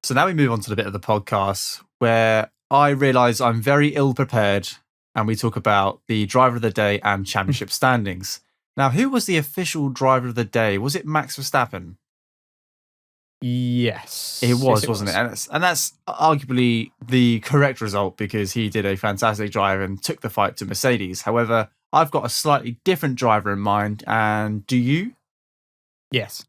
So now we move on to the bit of the podcast where I realise I'm very ill prepared and we talk about the driver of the day and championship standings. Now, who was the official driver of the day? Was it Max Verstappen? Yes. It was, Yes, wasn't it? And that's arguably the correct result because he did a fantastic drive and took the fight to Mercedes. However, I've got a slightly different driver in mind. And do you? Yes.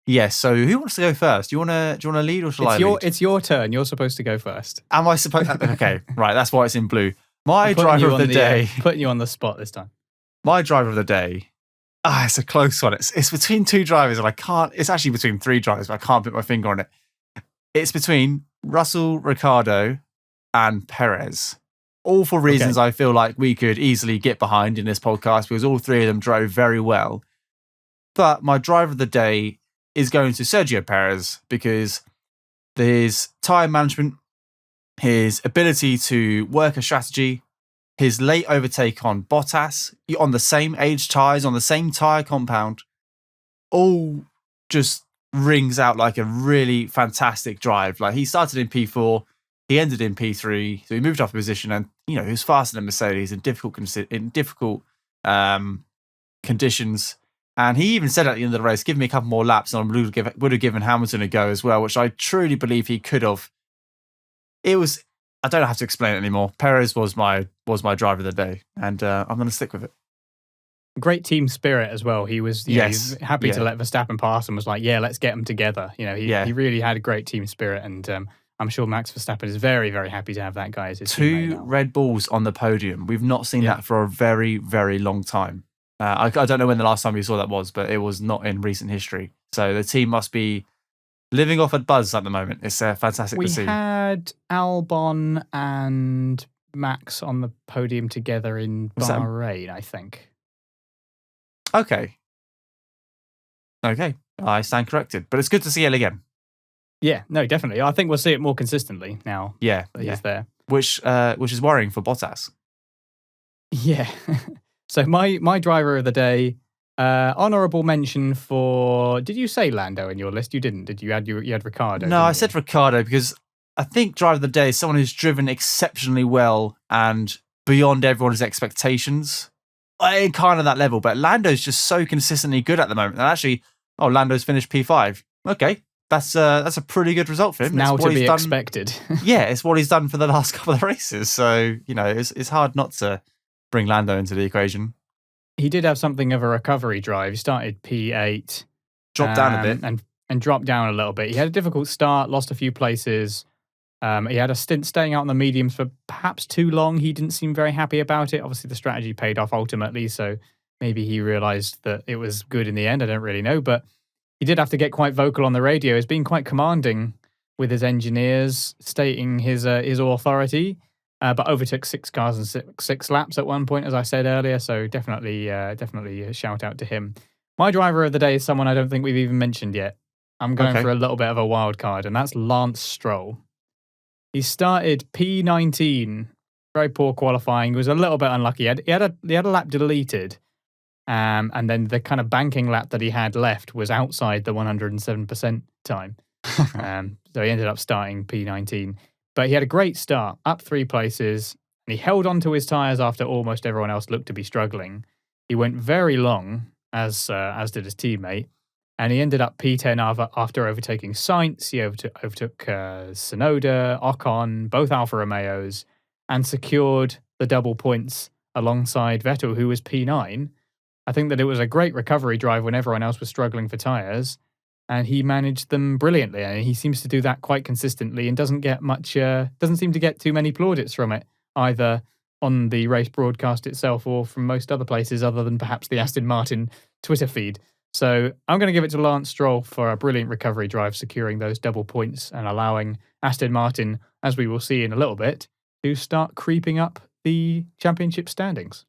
Yes. So who wants to go first? Do you want to lead or shall I lead? It's your turn. You're supposed to go first. Am I supposed? Okay, right. That's why it's in blue. My driver of the day. Putting you on the spot this time. My driver of the day. It's a close one. It's between two drivers, and I can't. It's actually between three drivers, but I can't put my finger on it. It's between Russell, Ricciardo, and Perez. All for reasons I feel like we could easily get behind in this podcast because all three of them drove very well. But my driver of the day is going to Sergio Perez because his tyre management, his ability to work a strategy, his late overtake on Bottas, on the same age tyres, on the same tyre compound, all just rings out like a really fantastic drive. Like he started in P4, he ended in P3, so he moved up a position, and he was faster than Mercedes in difficult conditions. And he even said at the end of the race, "Give me a couple more laps, and I would have given Hamilton a go as well," which I truly believe he could have. It was. I don't have to explain it anymore. Perez was my driver of the day, and I'm going to stick with it. Great team spirit as well. He was, he was happy to let Verstappen pass and was like, "Yeah, let's get them together." He really had a great team spirit, and I'm sure Max Verstappen is very, very happy to have that guy as his teammate now. 2 Red Bulls on the podium. We've not seen that for a very, very long time. I don't know when the last time we saw that was, but it was not in recent history. So the team must be living off a buzz at the moment. It's fantastic to see. We had Albon and Max on the podium together in Bahrain, I think. Okay. I stand corrected. But it's good to see it again. Yeah, no, definitely. I think we'll see it more consistently now. Yeah. That he's there. Which is worrying for Bottas. Yeah. So my driver of the day, honourable mention for. Did you say Lando in your list? You didn't, did you? You had Ricciardo. No, I said Ricciardo because I think driver of the day is someone who's driven exceptionally well and beyond everyone's expectations. Kind of that level, but Lando's just so consistently good at the moment. And actually, Lando's finished P5. Okay, that's a pretty good result for him. Now to be expected. Yeah, it's what he's done for the last couple of races. So it's hard not to bring Lando into the equation. He did have something of a recovery drive. He started P8, dropped down a bit, and dropped down a little bit. He had a difficult start, lost a few places. He had a stint staying out on the mediums for perhaps too long. He didn't seem very happy about it. Obviously, the strategy paid off ultimately, so maybe he realised that it was good in the end. I don't really know, but he did have to get quite vocal on the radio. He's been quite commanding with his engineers, stating his authority, but overtook 6 cars in 6 laps at one point, as I said earlier, so definitely a shout out to him. My driver of the day is someone I don't think we've even mentioned yet. I'm going for a little bit of a wild card, and that's Lance Stroll. He started P19, very poor qualifying. He was a little bit unlucky. He had a lap deleted, and then the kind of banking lap that he had left was outside the 107% time. So he ended up starting P19. But he had a great start, up 3 places, and he held on to his tyres after almost everyone else looked to be struggling. He went very long, as did his teammate. And he ended up P10 after overtaking Sainz. He overtook Tsunoda, Ocon, both Alfa Romeos, and secured the double points alongside Vettel, who was P9. I think that it was a great recovery drive when everyone else was struggling for tyres, and he managed them brilliantly. And he seems to do that quite consistently and doesn't seem to get too many plaudits from it, either on the race broadcast itself or from most other places other than perhaps the Aston Martin Twitter feed. So I'm going to give it to Lance Stroll for a brilliant recovery drive, securing those double points and allowing Aston Martin, as we will see in a little bit, to start creeping up the championship standings.